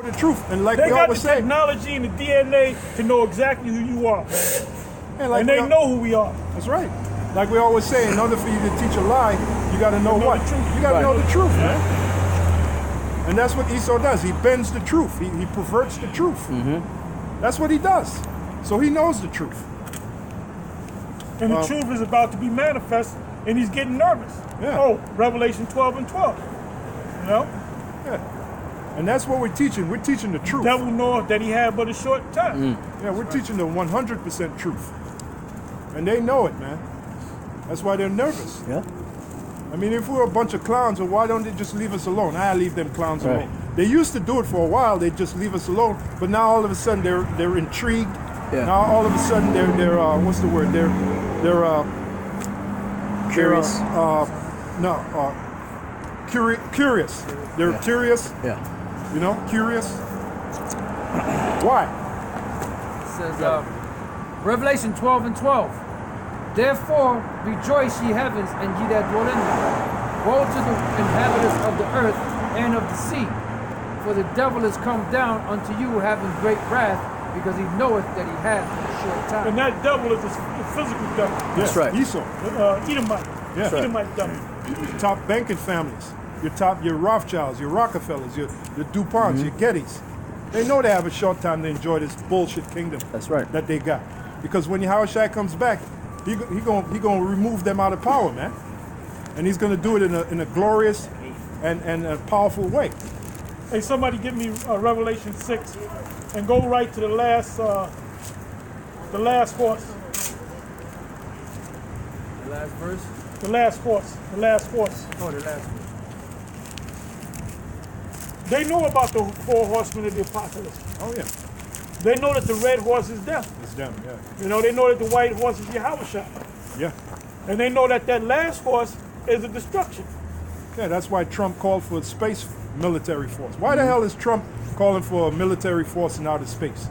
The truth, and like They we got the always say, technology and the DNA to know exactly who you are. like And they know who we are. That's right. Like we always say, in order for you to teach a lie, you got to know what? the truth. You got to know the truth, Yeah. man. And that's what Esau does. He bends the truth. He perverts the truth. That's what he does. So he knows the truth. And the truth is about to be manifest, and he's getting nervous. Yeah. Oh, Revelation 12:12. You know? Yeah. And that's what we're teaching. We're teaching the truth. The devil knoweth that he had but a short time. Yeah, we're teaching the 100% truth. And they know it, man. That's why they're nervous. Yeah. I mean, if we're a bunch of clowns, well, why don't they just leave us alone? I leave them clowns Right. alone. They used to do it for a while. They just leave us alone. But now all of a sudden they're intrigued. Yeah. Now all of a sudden they're what's the word? They're Curious. Curious. They're curious. Yeah. You know, curious. Why? It says, Revelation 12:12. Therefore rejoice, ye heavens, and ye that dwell in them. Woe to the inhabitants of the earth and of the sea, for the devil is come down unto you having great wrath, because he knoweth that he hath but a short time. And that devil is the physical devil. Yes, right. Esau. Edomite. Yeah. Edomite devil. Your top banking families, your Rothschilds, your Rockefellers, your DuPonts, your Gettys. They know they have a short time to enjoy this bullshit kingdom. That's right. That they got. Because when Yahushua comes back, he gonna remove them out of power, man. And he's gonna do it in a glorious and a powerful way. Hey, somebody give me Revelation 6 and go right to the last horse. The last verse. The last horse. The last horse. Oh, the last one. They know about the 4 horsemen of the apocalypse. Oh yeah, They know that the red horse is death. it's them. Yeah, You know, they know that the white horse is Yahushua. yeah, And they know that that last horse is the destruction. yeah. That's why Trump called for a space military force. Why the hell is Trump calling for a military force in outer space?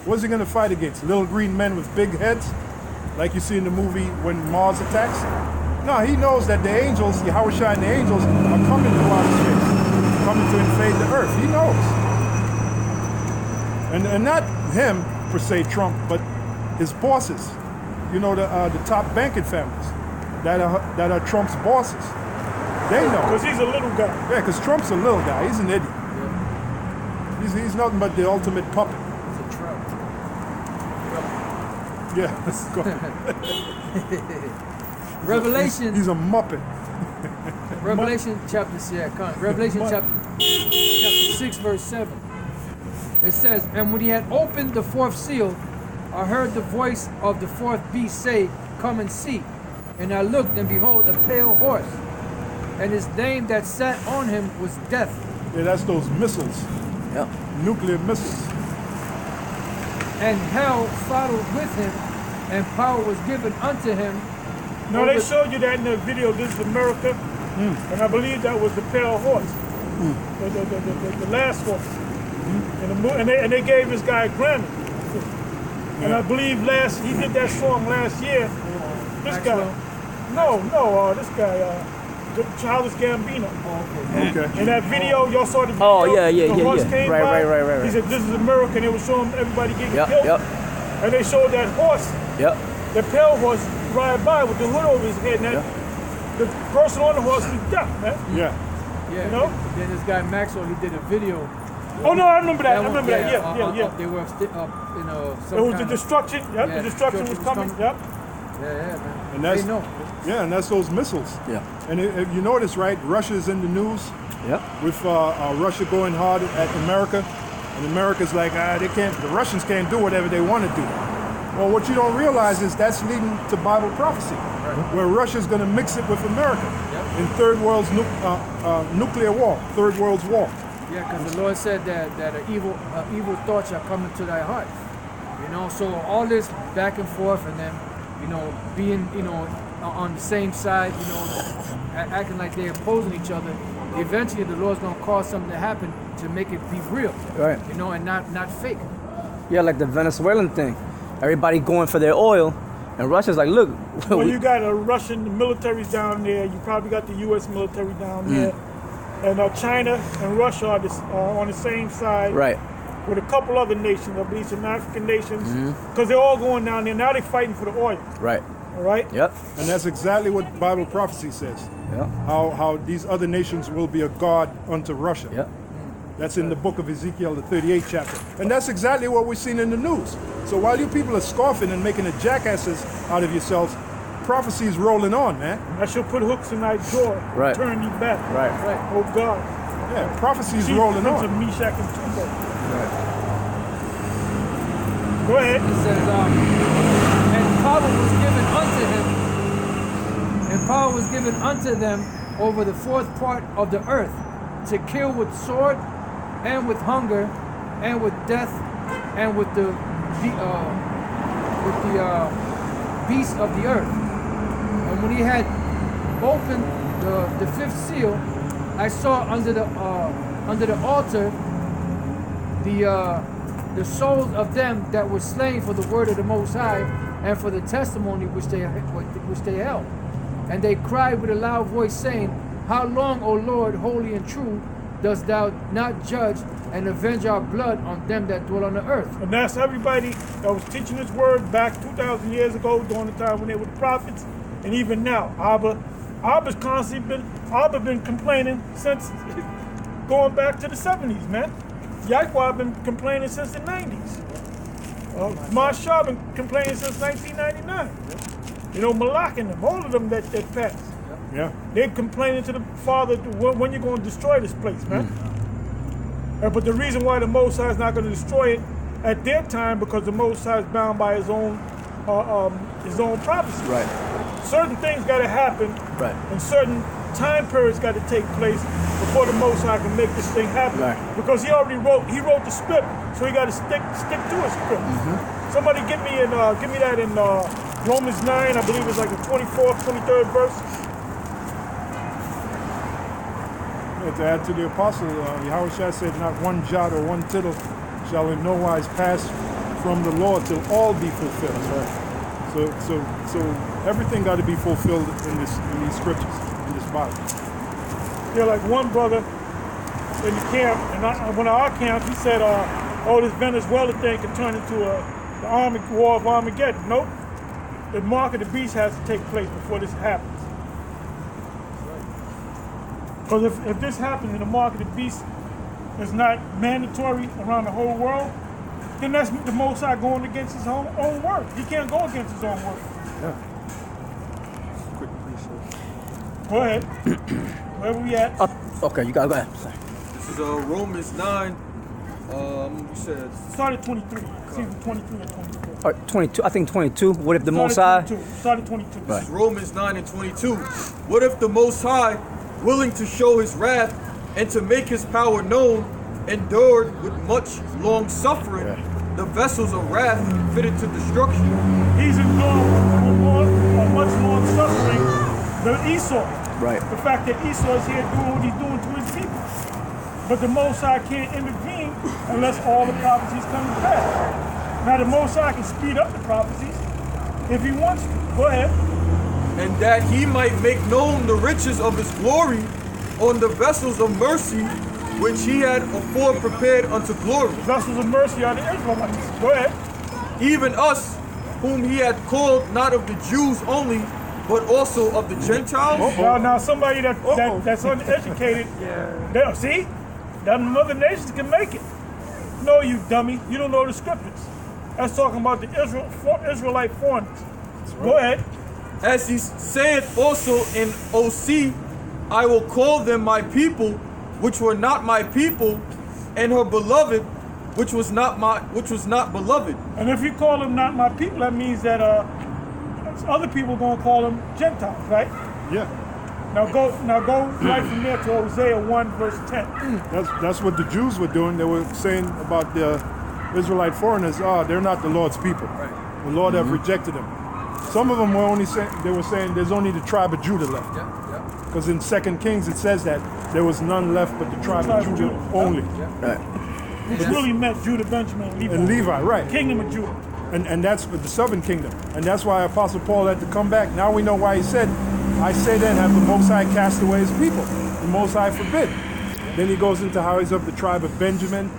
What's he gonna fight against? Little green men with big heads, like you see in the movie when Mars attacks? No, he knows that the angels, Yahushua and the angels, are coming to outer space, coming to invade the earth. He knows. And not him, per se, Trump, but his bosses. You know, the top banking families that are Trump's bosses. They know. Because he's a little guy. Yeah, because Trump's a little guy. He's an idiot. He's nothing but the ultimate puppet. It's a trap. Yeah, let's go. Revelation. He's a muppet. Revelation chapter 6, verse 7. It says, and when he had opened the 4th seal, I heard the voice of the 4th beast say, come and see. And I looked, and behold, a pale horse. And his name that sat on him was Death. Yeah, that's those missiles, Yeah. nuclear missiles. And hell followed with him, and power was given unto him. No, they showed you that in the video, This is America. And I believe that was the pale horse. The last horse. And they gave this guy a Grammy. And I believe he did that song last year. This guy. This guy, Childish Gambino. Okay. In that video, y'all saw the video. Oh, yeah. The horse came by. Right. He said, this is America, and they were showing everybody getting Yep, killed. yep. And they showed that horse, Yep. the pale horse, ride by with the hood over his head. And the person on the horse was deaf, man. Yeah. Yeah, You know? then this guy Maxwell, he did a video. Oh, no, I remember that. I one- remember that. Yeah. They were up, some It was the kind of- destruction. Yep, Yeah, the destruction was coming. Yep. Yeah, man. And that's They know. yeah, and that's those missiles. Yeah. And if you notice, right? Russia's in the news Yep. with Russia going hard at America, and America's like, they can't. The Russians can't do whatever they want to do. Well, what you don't realize is that's leading to Bible prophecy, where Russia's going to mix it with America in Third World's nuclear war, Third World's war. Yeah, because the Lord said that evil thoughts shall come into thy heart. You know, so all this back and forth, and then being on the same side, acting like they're opposing each other. Eventually, the Lord's gonna cause something to happen to make it be real. Right. And not fake. Yeah, like the Venezuelan thing. Everybody going for their oil, and Russia's like, look. Well, you got a Russian military down there. You probably got the U.S. military down there. And China and Russia are on the same side. Right. With a couple other nations, I believe some African nations, Mm-hmm. because they're all going down there. Now they're fighting for the oil. Right. All right? Yep. And that's exactly what Bible prophecy says. Yep. How these other nations will be a god unto Russia. Yep. That's in the book of Ezekiel, the 38th chapter. And that's exactly what we're seeing in the news. So while you people are scoffing and making the jackasses out of yourselves, prophecy is rolling on, man. I shall put hooks in thy jaw, Right. turn thee back. Right. Oh God. Yeah, prophecy is Chief rolling prince on. of Meshach and Tubal. Right. Go ahead. It says, and power was given unto him, and power was given unto them over the fourth part of the earth, to kill with sword, and with hunger, and with death, and with the beasts of the earth. And when he had opened the fifth seal, I saw under the altar the souls of them that were slain for the word of the Most High and for the testimony which they held. And they cried with a loud voice, saying, How long, O Lord, holy and true, dost thou not judge and avenge our blood on them that dwell on the earth? And that's everybody that was teaching this word back 2,000 years ago, during the time when they were the prophets, and even now. Abba's constantly been complaining since going back to the 70s, man. Yahweh been complaining since the 90s. Marshall been complaining since 1999. You know, Malak and them, all of them that passed. Yeah. They're complaining to the Father, when you're going to destroy this place, man. But the reason why the Most High is not going to destroy it at their time, because the Most High is bound by his own prophecy. Right. Certain things got to happen, Right. and certain time periods got to take place before the Most High can make this thing happen. Right. Because he wrote the script, so he got to stick to his script. Somebody give me that in Romans 9, I believe it's like the 24th, 23rd verse. To add to the apostle, Yahushua said, not one jot or one tittle shall in no wise pass from the law till all be fulfilled. Right. So everything got to be fulfilled in these scriptures, in this Bible. Yeah, like one brother in the camp, and one of our camps, he said, this Venezuela thing can turn into the war of Armageddon. Nope. The mark of the beast has to take place before this happens. Because if this happens and the mark of the beast is not mandatory around the whole world, then that's the Most High going against his own word. He can't go against his own word. Yeah. Quick precept. Go ahead. Where we at? Okay, you gotta go ahead. Sorry. This is Romans 9. You said Start at 23. Season 23 or 24. All right, 22. I think 22. What if the Most High? Start at 22. Right. Romans 9 and 22. What if the Most High, willing to show his wrath and to make his power known, endured with much long suffering the vessels of wrath fitted to destruction? He's enduring much long suffering than Esau. Right. The fact that Esau is here doing what he's doing to his people. But the Most High can't intervene unless all the prophecies come to pass. Now the Most High can speed up the prophecies if he wants to. Go ahead. And that he might make known the riches of his glory on the vessels of mercy which he had afore prepared unto glory. Vessels of mercy are the Israelites. Go ahead. Even us, whom he had called not of the Jews only, but also of the Gentiles. Now somebody that's uneducated, see? That other nations can make it. No, you dummy. You don't know the scriptures. That's talking about the Israelite foreigners. Go ahead. As he saith also in OC, I will call them my people, which were not my people, and her beloved, which was not beloved. And if you call them not my people, that means that other people are gonna call them Gentiles, right? Yeah. Now go right from there to Hosea 1 verse 10. That's what the Jews were doing. They were saying about the Israelite foreigners, they're not the Lord's people. Right. The Lord have rejected them. Some of them were only saying there's only the tribe of Judah left. Because in 2 Kings it says that there was none left but the tribe of Judah only. Right. Which really meant Judah, Benjamin, and Levi. And Levi, right. Kingdom of Judah. And that's for the southern kingdom. And that's why Apostle Paul had to come back. Now we know why he said, I say then, have the Most High cast away his people. The Most High forbid. Then he goes into how he's of the tribe of Benjamin.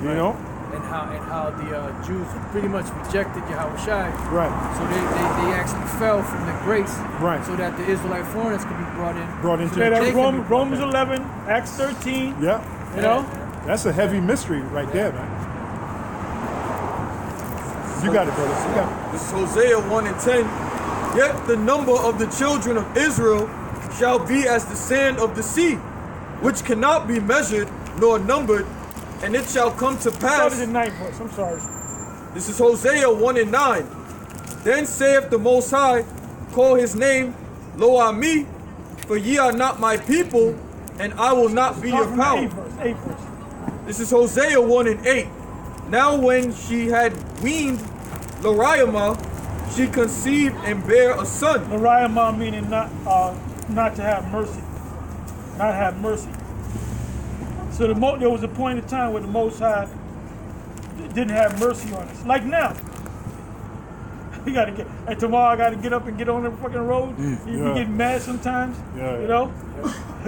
You know? And how the Jews pretty much rejected Yahushua. Right. So they actually fell from the grace. Right. So that the Israelite foreigners could be brought in. Brought into Yeah, the that's kingdom. Romans 11, Acts 13. Yeah. You know? That's a heavy mystery right there, man. You got it, brother. You got it. This is Hosea 1 and 10. Yet the number of the children of Israel shall be as the sand of the sea, which cannot be measured nor numbered, and it shall come to pass. Started in 9th verse. I'm sorry. This is Hosea 1 and 9. Then saith the Most High, call his name Lo Ami, for ye are not my people, and I will not be your Start from the power. 8th verse. 8th verse. This is Hosea 1 and 8. Now when she had weaned Lariamah, she conceived and bare a son. Lariamah meaning not to have mercy. Not have mercy. So there was a point in time where the Most High didn't have mercy on us. Like now. You gotta get, and tomorrow I gotta get up and get on the fucking road. You get mad sometimes. Yeah. You know?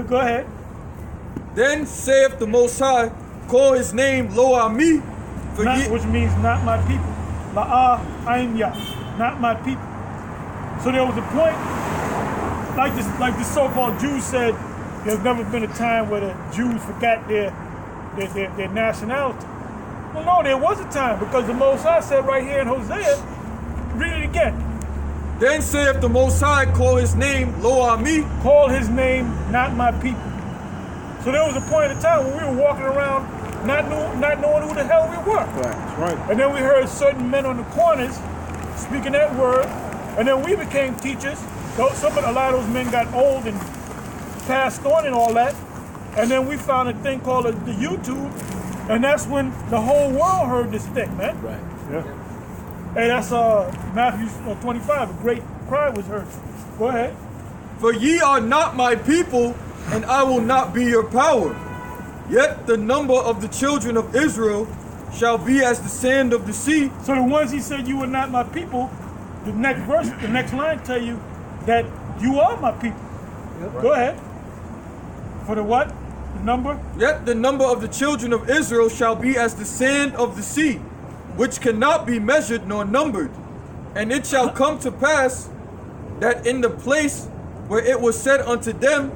Go ahead. Then saith the Most High, call his name Lo Ami, for ye... Which means not my people. La'ah aim Yah, not my people. So there was a point, like the so-called Jews said, there's never been a time where the Jews forgot their nationality. Well, no, there was a time, because the Most High said right here in Hosea, read it again. Then saith the Most High, call his name Lo Ami. Call his name not my people. So there was a point in time when we were walking around not knowing who the hell we were. That's right. And then we heard certain men on the corners speaking that word, and then we became teachers. A lot of those men got old and passed on and all that. And then we found a thing called the YouTube, and that's when the whole world heard this thing, man. Right. Yeah. Hey, that's Matthew 25. A great cry was heard. Go ahead. For ye are not my people, and I will not be your power. Yet the number of the children of Israel shall be as the sand of the sea. So the ones he said you are not my people, the next verse, the next line tell you that you are my people. Yep. Go ahead. For the what? The number? Yet the number of the children of Israel shall be as the sand of the sea, which cannot be measured nor numbered. And it shall come to pass that in the place where it was said unto them,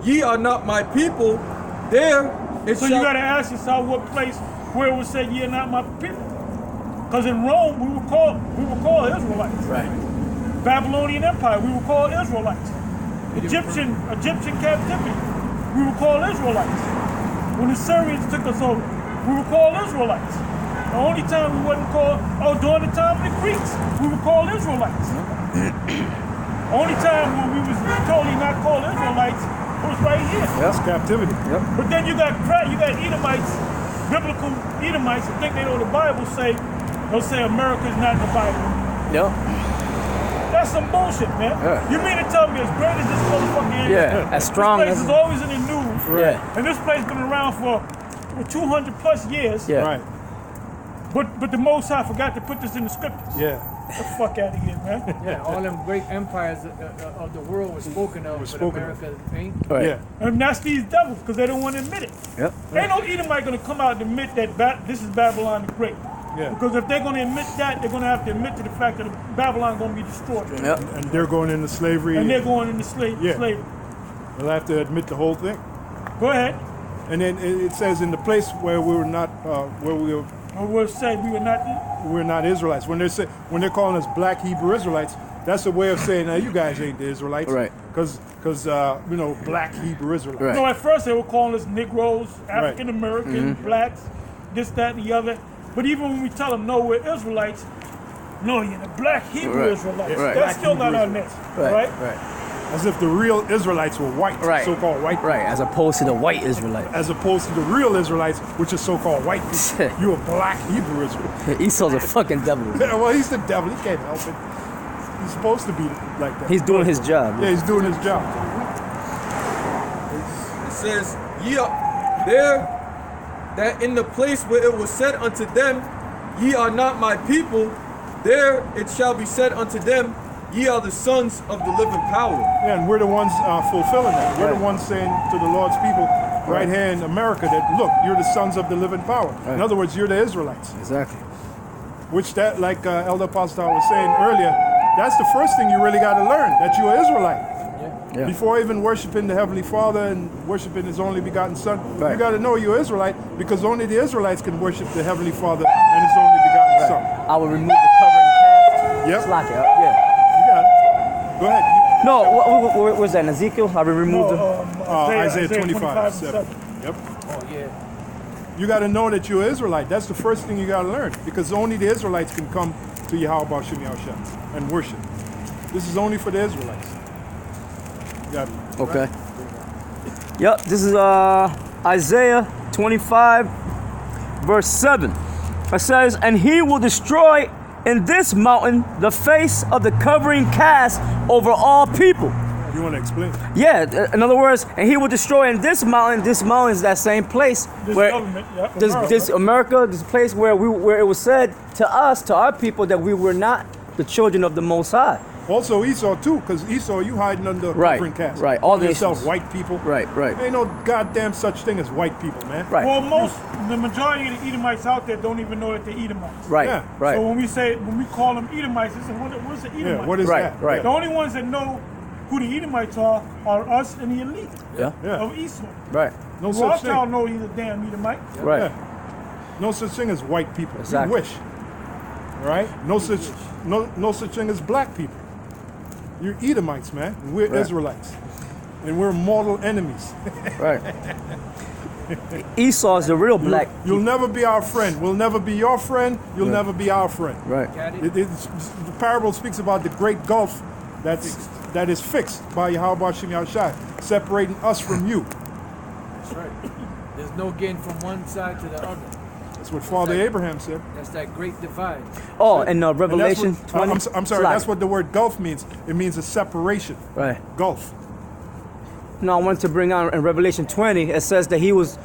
ye are not my people, there it So shall... you got to ask yourself what place where it was said ye are not my people. Because in Rome we were called Israelites. Right. Babylonian Empire, we were called Israelites. Egyptian captivity, we were called Israelites. When the Syrians took us over, we were called Israelites. The only time we wasn't called, during the time of the Greeks, we were called Israelites. Only time when we was totally not called Israelites was right here. That's captivity. Yep. But then you got Edomites, biblical Edomites that think they know the Bible they'll say America's not in the Bible. Yep. That's some bullshit, man. Yeah. You mean to tell me as great as this motherfucker is? Yeah. As strong this place as. is always in the news. Yeah. And this place been around for 200 plus years. Yeah. Right. But the Most High forgot to put this in the scriptures. Yeah. Get the fuck out of here, man. Yeah, all them great empires of the world were spoken of, but spoken America ain't. Right. Yeah. And that's these devils because they don't want to admit it. Yep. Ain't no Edomite going to come out and admit that this is Babylon the Great. Yeah. Because if they're going to admit that, they're going to have to admit to the fact that Babylon going to be destroyed. Yep. And they're going into slavery. And they're going into slavery. They'll have to admit the whole thing. Go ahead. And then it says in the place where we were not, Or we'll say we were not. we're not Israelites. When they're calling us Black Hebrew Israelites, that's a way of saying, "Now you guys ain't the Israelites." Right. Because Black Hebrew Israelites. Right. So at first they were calling us Negroes, African Americans, blacks, this, that, and the other. But even when we tell them, no, we're Israelites, no, you're the Black Hebrew Right. Israelites. Right. That's Black still Hebrew not our name, Right. right? As if the real Israelites were white, Right. so-called white. Right. As opposed to the white Israelite. As opposed to the real Israelites, which is so-called white people. You're a Black Hebrew Israelite. Esau's a fucking devil. Yeah, well, he's the devil. He can't help it. He's supposed to be like that. He's doing his job. Yeah, he's doing his job. It says, ye are there, that in the place where it was said unto them, ye are not my people, there it shall be said unto them, ye are the sons of the living power. Yeah, and we're the ones fulfilling that. We're the ones saying to the Lord's people, right here in America that, look, you're the sons of the living power. Right. In other words, you're the Israelites. Exactly. Which that, like Elder Apostle was saying earlier, that's the first thing you really got to learn, that you're an Israelite. Yeah. Before even worshiping the Heavenly Father and worshiping His only begotten Son, Right. you got to know you're Israelite, because only the Israelites can worship the Heavenly Father and His only begotten Son. I will remove the covering cast. Yep. Slack it up. Yeah. You got it. Go ahead. No, where's that? In Ezekiel? I will remove the. Isaiah 25:7. Yep. Oh yeah. You got to know that you're an Israelite. That's the first thing you got to learn, because only the Israelites can come to Yahweh Shem Yahushua and worship. This is only for the Israelites. You got it. Okay. Yep. This is Isaiah 25, verse 7. It says, "And he will destroy in this mountain the face of the covering cast over all people." You want to explain? Yeah, in other words, and he will destroy in this mountain. This mountain is that same place This where government, yeah, this America, this place where it was said to us, to our people, that we were not the children of the Most High. Also Esau too, because Esau, you hiding under a Right, covering cast. right. All Call yourself nations. white people. Right. Ain't no goddamn such thing as white people, man. Right. Well, the majority of the Edomites out there don't even know that they're Edomites. Right. Yeah. Right. So when we call them Edomites, they say, what's an Edomite? Yeah, what is Right, that? right. The only ones that know who the Edomites are us and the elite Yeah. Yeah. of Esau. Right. No such Rothschild thing. know he's a damn Edomite. Right. Yeah. No such thing as white people. Exactly. You wish. Right? No such thing as black people. You're Edomites, man. And we're Right. Israelites. And we're mortal enemies. Right. Esau is the real black. You'll never be our friend. We'll never be your friend. You'll never be our friend. Right. Got it? The parable speaks about the great gulf that is fixed by Yahweh Shem Yahushua, separating us from you. That's right. There's no getting from one side to the other. That's what Father like- Abraham said. That's that great divide. Oh, and And that's Revelation what- 20. I'm sorry. Slack. That's what the word gulf means. It means a separation. Right. Gulf. No, I wanted to bring out in Revelation 20. It says that he was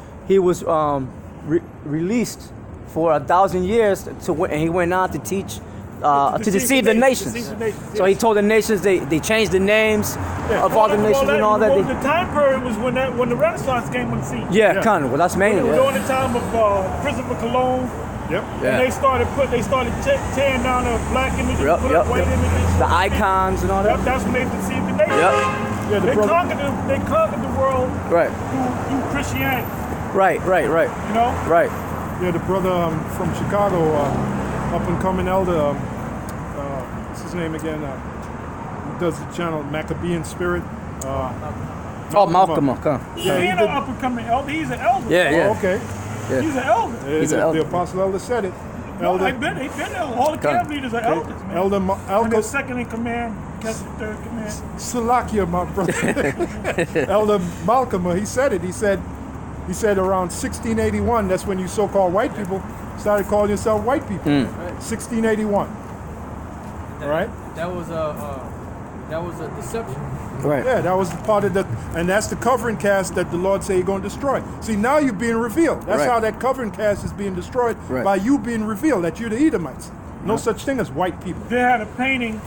released for 1,000 years and he went on to teach. To deceive the nations. So he told the nations they changed the names of all the nations and all that. Well, the time period was when the Renaissance came on the scene. Yeah, kind of. Well, that's mainly. It was Yeah. during the time of Christopher Cologne. Yep. Yeah. And they started tearing down the black images, Yep, put yep, up white yep. images. The icons and all Yep, that. that's when they deceived the nation. Yep. Yeah, the They brother. conquered the world Right. through Christianity. Right. You know, Right. Yeah, the brother from Chicago, up and coming elder. What's his name again? He does the channel Maccabean Spirit. Oh, Malcolm. Okay. Yeah, he he ain't did- no up and coming elder. He's an elder. Yeah, yeah. Oh, okay. Yeah. He's an elder. He's an the elder. apostle elder said it. No, Elder, they've been elder. All the camp leaders are elders, man. Elder And Alco they're second in command, catch the third command. Salakia, my brother. Elder Malcolm, he said it. He said around 1681. That's when you so-called white people started calling yourself white people. 1681. All right. That was a deception. Right. Yeah, that was part of the, and that's the covering cast that the Lord said He's going to destroy. See, now you're being revealed. That's Right. how that covering cast is being destroyed, Right. by you being revealed that you're the Edomites. No such thing as white people. They had a painting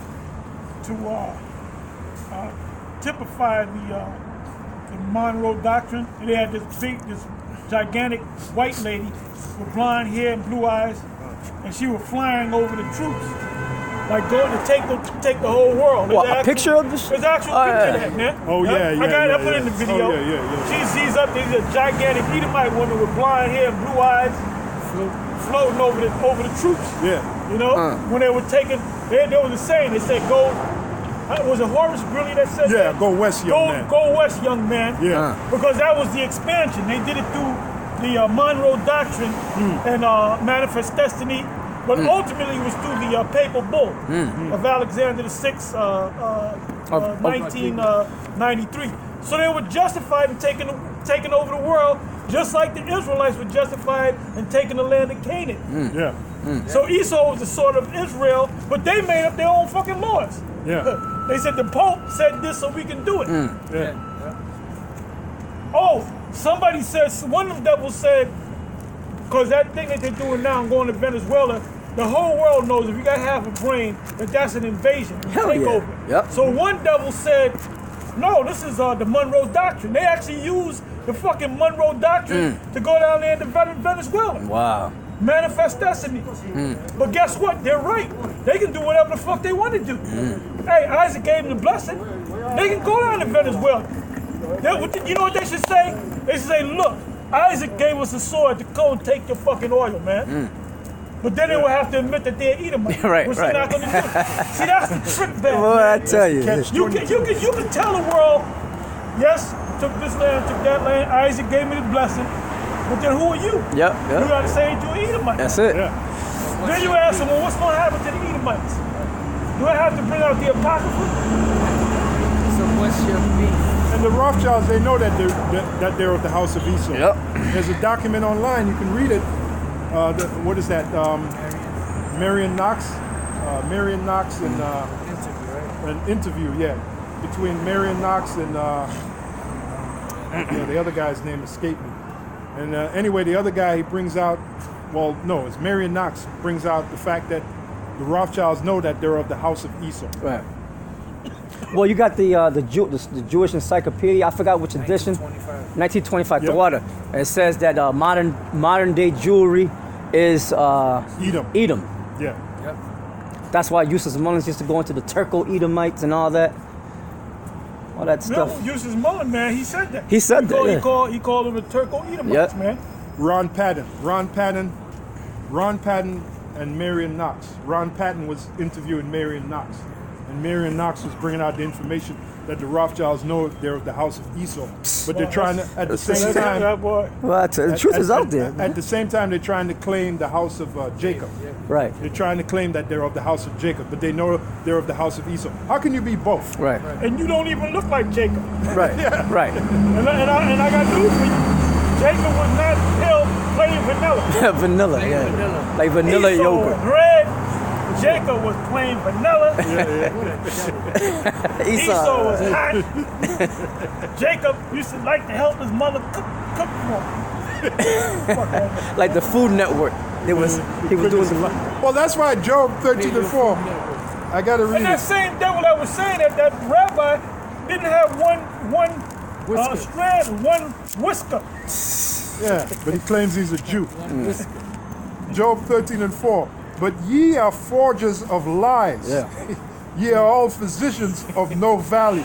to typify the Monroe Doctrine. And they had this gigantic white lady with blonde hair and blue eyes, and she was flying over the troops, like going to take the whole world. What, There's a actual- picture of this? There's an actual Oh, picture yeah. of that, man. Oh, yeah, I yeah, got it. I yeah, put it in the yeah. video. Oh, yeah. She's up there. She's a gigantic Edomite woman with blonde hair and blue eyes, floating over the troops. Yeah. You know, when they were taking, there was a saying. They said, "Go." Was it Horace Greeley that said Yeah, that? go west, young man. Go west, young man. Yeah. Because that was the expansion. They did it through the Monroe Doctrine and Manifest Destiny, but ultimately it was through the Papal Bull of Alexander VI, 1993. So they were justified in taking over the world, just like the Israelites were justified in taking the land of Canaan. Yeah. So Esau was the sort of Israel, but they made up their own fucking laws. Yeah. They said the Pope said this, so we can do it. Yeah. Oh, somebody says, one of them devils said, because that thing that they're doing now, going to Venezuela, the whole world knows if you got half a brain, that that's an invasion, a Hell yeah. takeover. Yep. So one devil said, no, this is the Monroe Doctrine. They actually use the fucking Monroe Doctrine to go down there and develop Venezuela. Wow. Manifest destiny. But guess what? They're right. They can do whatever the fuck they want to do. Hey, Isaac gave them the blessing. They can go down to Venezuela. You know what they should say? They should say, look, Isaac gave us a sword to go and take your fucking oil, man. But then they will have to admit that they're Edomite, Right, which right. they're not going to do. See, that's the trick, man. Well, I tell you. You can tell the world, yes, took this land, took that land, Isaac gave me the blessing, but then who are you? Yep, You yep. got to say you're an Edomite. That's it. Then you ask them, well, what's going to happen to the Edomites? Do I have to bring out the Apocrypha? So what's your beef? And the Rothschilds, they know that they're of the house of Esau. Yep. There's a document online, you can read it. What is that? Marion Knox? Marion Knox and an interview, yeah, between Marion Knox and the other guy's name escaped me. And anyway, the other guy, he brings out, well, no, it's Marion Knox brings out the fact that the Rothschilds know that they're of the house of Esau. Right. Well, you got the Jewish Encyclopedia. I forgot which edition. 1925. Yep. The water. It says that modern day jewelry is Edom. Edom. Yeah. That's why Yusuf Mullins used to go into the Turco-Edomites and all that. All that stuff. No, Yusuf Mullen, man, he said that. He said that, yeah. He called them the Turco-Edomites, Yep. man. Ron Patton and Marion Knox. Ron Patton was interviewing Marion Knox. And Marion Knox was bringing out the information that the Rothschilds know they're of the house of Esau. But they're trying to, at the same time... That boy. Well, I tell you, the truth is out there. At the same time, they're trying to claim the house of Jacob. Right. They're trying to claim that they're of the house of Jacob, but they know they're of the house of Esau. How can you be both? Right. And you don't even look like Jacob. Right. Right. And I got news for you. Jacob was not held plain vanilla. Vanilla, Plain yeah. vanilla. Like vanilla Esau yogurt. was red. Jacob was plain vanilla. Esau was hot. Jacob used to like to help his mother cook for him. Like the Food Network. He was doing the... Well, that's why Job 13 and 4. I got to read And that it. same devil that was saying that rabbi didn't have one strand, one whisker. Yeah, but he claims he's a Jew. Job 13 and 4. But ye are forgers of lies. Yeah. Ye are all physicians of no value.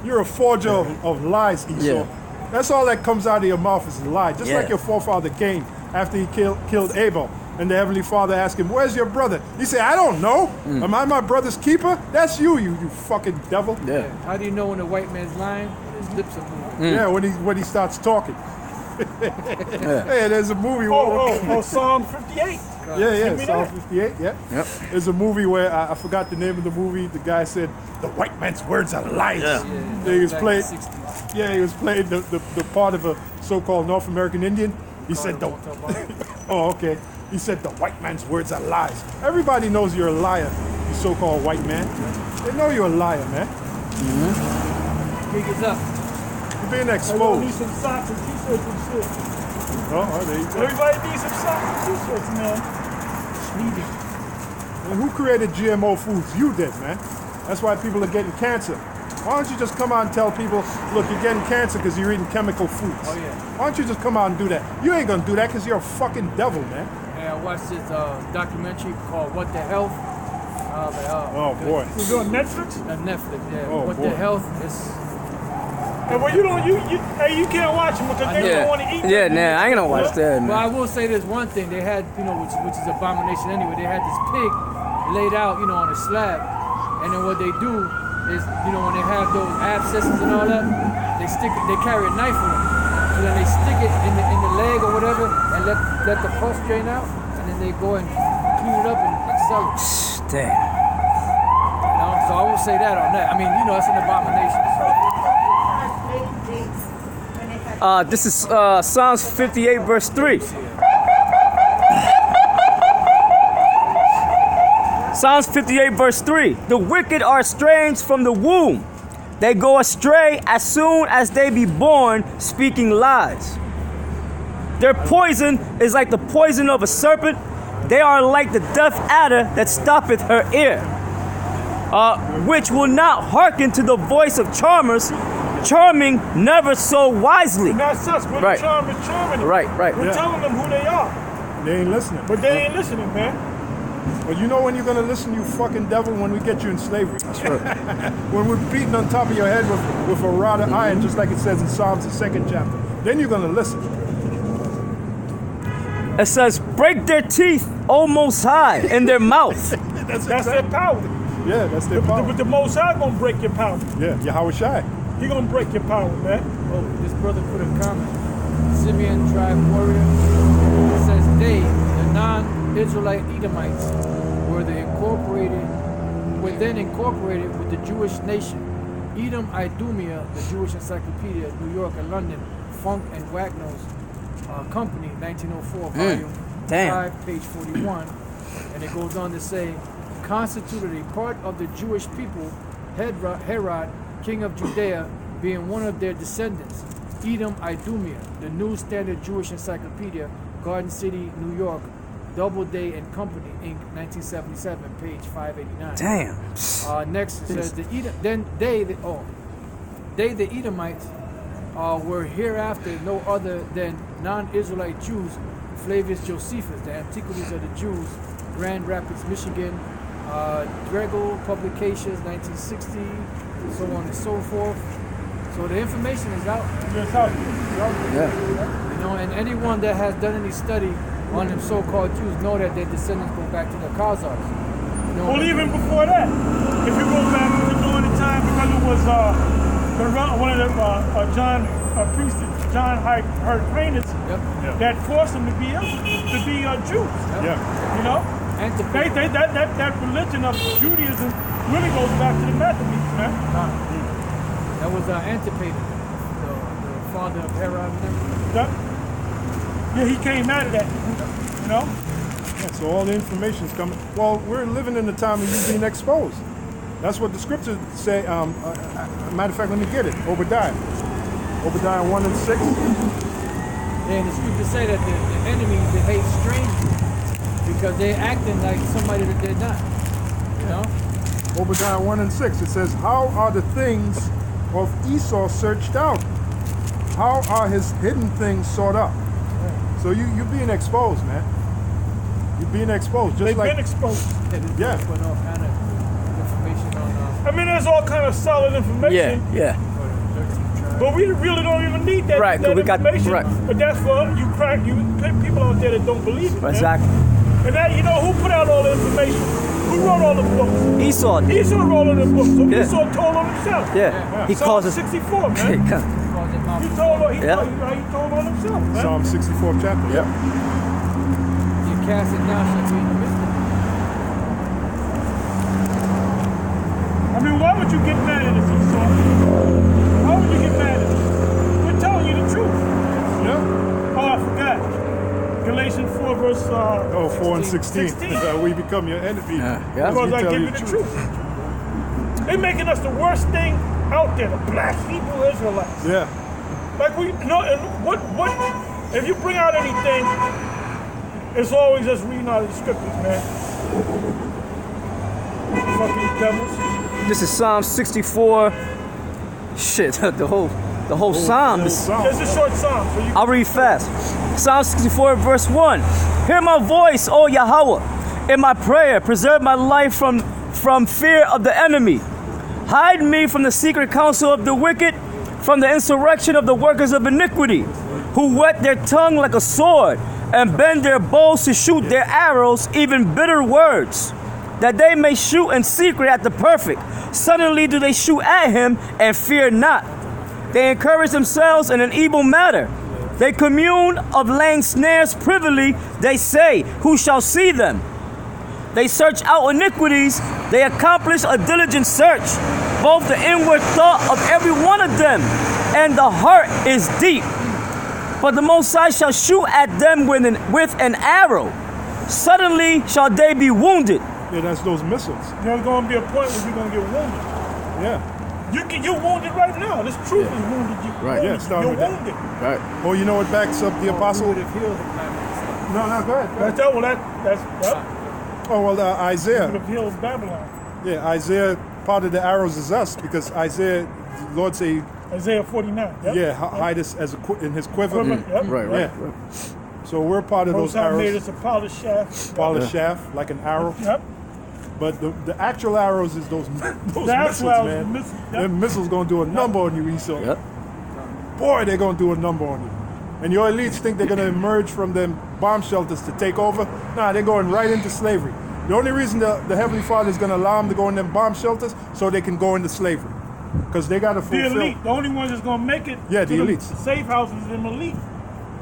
You're a forger of lies, Esau. Yeah. That's all that comes out of your mouth is a lie. Just Yeah. like your forefather Cain after he killed Abel. And the Heavenly Father asked him, where's your brother? He said, I don't know. Am I my brother's keeper? That's you fucking devil. Yeah. How do you know when a white man's lying? His lips are moving. Yeah, when he starts talking. Hey, there's a movie. Psalm 58. Yeah, Psalm 58, yeah. Yep. There's a movie where, I forgot the name of the movie, the guy said, the white man's words are lies. Yeah. He was Back playing, in the 60s. yeah, he was playing the part of a so-called North American Indian. He said, oh, okay. He said, the white man's words are lies. Everybody knows you're a liar, you so-called white man. They know you're a liar, man. Big is up. You're being I need exposed. some socks and t-shirts and shit. Oh, there you go. Everybody needs some socks and t-shirts, man. Needed. And who created GMO foods? You did, man. That's why people are getting cancer. Why don't you just come out and tell people, look, you're getting cancer because you're eating chemical foods. Oh, yeah. Why don't you just come out and do that? You ain't gonna do that because you're a fucking devil, man. And I watched this documentary called What the Health. Oh, boy. It was on Netflix? On Netflix, yeah. Oh, What boy. the Health is... And well, you can't watch them because they don't want to eat them. Yeah, nah, I ain't gonna watch that, Well, I man. will say this one thing. They had, which is abomination anyway, they had this pig laid out, on a slab. And then what they do is, when they have those abscesses and all that, they carry a knife with them. So then they stick it in the leg or whatever and let the pus drain out. And then they go and clean it up and sell it. Damn. So I will say that on that. I mean, it's an abomination. This is Psalms 58, verse 3. Psalms 58, verse 3. The wicked are estranged from the womb. They go astray as soon as they be born, speaking lies. Their poison is like the poison of a serpent. They are like the deaf adder that stoppeth her ear. which will not hearken to the voice of charmers, charming never so wisely. And that's us. We're Right. the charming. Right, right. We're Yeah. telling them who they are. They ain't listening. But they ain't listening, man. Well, you know when you're gonna listen, you fucking devil, when we get you in slavery. That's right. When we're beating on top of your head with a rod of iron, just like it says in Psalms, the 2nd chapter. Then you're gonna listen. It says, break their teeth, O Most High, in their mouth. That's their power. Yeah, that's their power. But the Most High gonna break your power. Yeah, Yahweh Shai. He gonna break your power, man. Oh, this brother put a comment. Simeon tribe warrior. It says they, the non-Israelite Edomites, were then incorporated with the Jewish nation. Edom Idumea, the Jewish Encyclopedia, New York and London, Funk and Wagner's Company, 1904, volume Damn. 5, page 41. And it goes on to say, constituted a part of the Jewish people, Herod, king of Judea, being one of their descendants. Edom Idumea, the New Standard Jewish Encyclopedia, Garden City, New York, Doubleday and Company, Inc., 1977, page 589. Damn. Next it says they the Edomites were hereafter no other than non-Israelite Jews. Flavius Josephus, the Antiquities of the Jews, Grand Rapids, Michigan, Dregel Publications, 1960, so on and so forth. So the information is out. It's out. Yeah. You know, and anyone that has done any study on them so-called Jews know that their descendants go back to the Khazars. You know, Well, even before that, if you go back to during the time, because it was one of the priests, John Hyrcanus, Yep. that forced them to be Jews. Yeah. You know, Antipater. that religion of Judaism really goes back to the Maccabees, man. That was Antipater, the father of Herod. Yeah, he came out of that. You know. Yeah, so all the information's coming. Well, we're living in the time of you being exposed. That's what the scriptures say. Matter of fact, let me get it. Obadiah 1 and 6. And the scriptures say that the enemies, they hate strangers because they're acting like somebody that they're not. You know? Obadiah 1 and 6. It says, how are the things of Esau searched out? How are his hidden things sought out? So you're being exposed, man. You're being exposed. Just They've like been exposed. Yeah. Put all kind of information on I mean, there's all kind of solid information. Yeah. But we really don't even need that, Right, 'cause that we got- information. right. But that's for people out there that don't believe it. man. Exactly. And that, you know, who put out all the information? Who wrote all the books? Esau. Esau wrote all the books. So Yeah. Esau told on himself. Yeah. He Psalm calls us. 64, man. cause it He told on himself, man. Psalm 64th chapter. Yep. You cast it down, shall be in the midst of it. I mean, why would you get mad at us, Esau? Why would you get mad at us? We're telling you the truth. Yeah. Oh, I forgot. Galatians 4, verse 4 and 16. 16. We become your enemy. Yeah. Because I tell give you the truth. They're making us the worst thing out there, the black Hebrew Israelites. Yeah. Like we know, and what if you bring out anything, it's always just reading out of the scriptures, man. Fucking devils. This is Psalm 64. Shit, the whole Psalm. It's a short psalm, so you I'll read fast. Psalm 64, verse 1. Hear my voice, O Yahweh, in my prayer. Preserve my life from fear of the enemy. Hide me from the secret counsel of the wicked, from the insurrection of the workers of iniquity, who whet their tongue like a sword and bend their bows to shoot their arrows, even bitter words, that they may shoot in secret at the perfect. Suddenly do they shoot at him and fear not. They encourage themselves in an evil matter. They commune of laying snares privily. They say, who shall see them? They search out iniquities. They accomplish a diligent search. Both the inward thought of every one of them and the heart is deep. But the Most High shall shoot at them with an arrow. Suddenly shall they be wounded. Yeah, that's those missiles. there's going to be a point where you're going to get wounded. Yeah. You're wounded right now. This truth is wounded you. Right. Yeah, start You're with that. wounded. Right. Oh, you know what backs up the apostle? Would have healed him. No, go ahead. That's that. Well, that's Oh, well, would Isaiah. have healed Babylon. Yeah, Isaiah, part of the arrows is us because Isaiah, the Lord say, Isaiah 49. Yep. yeah, hide us as in his quiver. Yep. Right. Yeah. So we're part of Most those High made arrows. us a polished shaft. Polished shaft, like an arrow. Yep. But the actual arrows is those missiles, That's why I was man. missing. Yep. Them missiles gonna do a number on you, Esau. Yep. Boy, they're gonna do a number on you. And your elites think they're gonna emerge from them bomb shelters to take over. Nah, they're going right into slavery. The only reason the Heavenly Father is gonna allow them to go in them bomb shelters so they can go into slavery. Because they gotta The fulfill. elite, the only ones that's gonna make it. Yeah, to the elites. safe houses is them elite.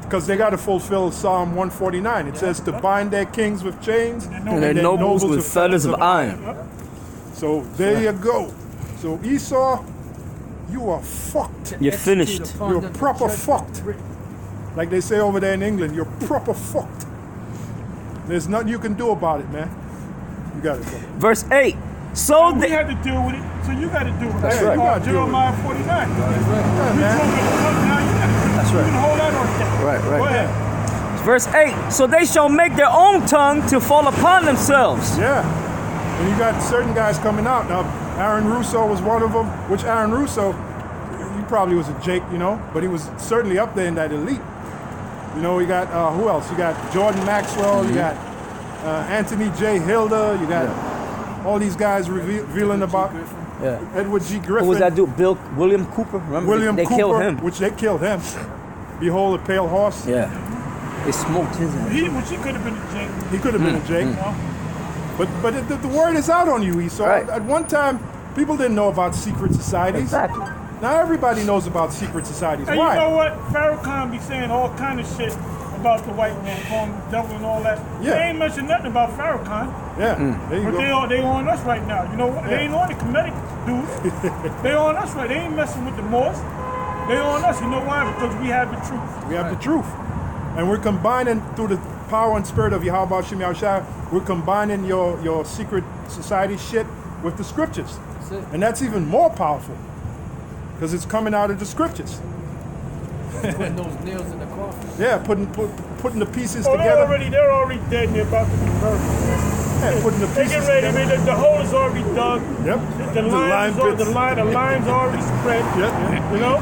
Because they gotta fulfill Psalm 149. It says to bind their kings with chains And their nobles with feathers of iron. So there you go. So Esau, you are fucked. You're finished. You're proper fucked. Like they say over there in England, you're proper fucked. There's nothing you can do about it, man. You got it, brother. Verse 8. So We they, had to deal with it, so you got to deal with it. That's right. You gotta deal with it. Jeremiah 49. Yeah, You man. told me to look, now you got That's You right. can hold that on that. Right, Go right. ahead. Verse 8. So they shall make their own tongue to fall upon themselves. Yeah. And you got certain guys coming out. Now, Aaron Russo was one of them, which Aaron Russo, he probably was a Jake, you know, but he was certainly up there in that elite. You know, you got, who else? You got Jordan Maxwell, you got Anthony J. Hilda, you got all these guys revealing about Yeah. Edward G. Griffin. Who was that dude? William Cooper? Remember William they Cooper, killed him. which they killed him. Behold a pale horse. Yeah. They smoked his ass. She could have been a Jake. He could have been a Jake. But the word is out on you, Esau. Right. At one time, people didn't know about secret societies. Exactly. Now everybody knows about secret societies. And Why? you know what? Farrakhan be saying all kind of shit about the white man, calling him the devil and all that. Yeah. They ain't mentioned nothing about Farrakhan. Yeah, there you But go. they on us right now. You know what? They ain't on the Kemetic dudes. They on us right. They ain't messing with the Moors. They on us. You know why? Because we have the truth. We have the truth. And we're combining through the power and spirit of Yahweh Shem Yahushua, we're combining your secret society shit with the scriptures. That's it. And that's even more powerful. Because it's coming out of the scriptures. Putting those nails in the coffin. Yeah, putting the pieces Oh, together. they're already dead and they're about to be buried. Yeah, putting the They pieces get ready. I together. mean, the hole is already dug. Yep. The line's bits. the line's already spread. Yep. You know?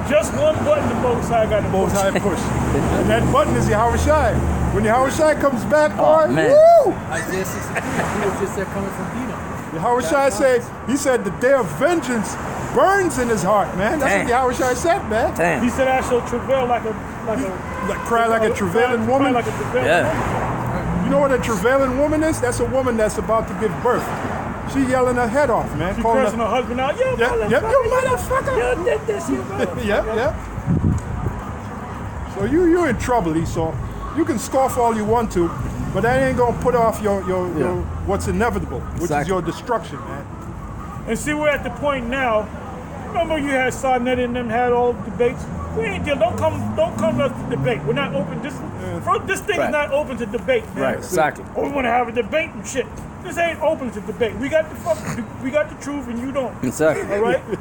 Just one button the Most High got to Most High push. And that button is Yahweh Shai. When Yahweh Shai comes back, boy, man. woo! Isaiah 63. He was just there coming from Dino. Yahweh Shai said the day of vengeance burns in his heart, man. That's Damn. what Yahweh Shai said, man. He Damn. said I shall travail like a Cry like a travailing cry woman. like a travailing woman. Yeah. You know what a travailing woman is? That's a woman that's about to give birth. She yelling her head off, man. She Calling cursing her husband out. Yo, Yep, you motherfucker. You did this, you motherfucker. Yep. So you're in trouble, Esau. You can scoff all you want to, but that ain't gonna put off your what's inevitable, which is Exactly. your destruction, man. And see, we're at the point now. Remember, you had Sarnet and them had all the debates. We ain't deal. Don't come to us to debate. We're not open. This thing Right. is not open to debate, man. Right, exactly. Oh, we want to have a debate and shit. This ain't open to debate. We got the truth and you don't. Exactly. All right.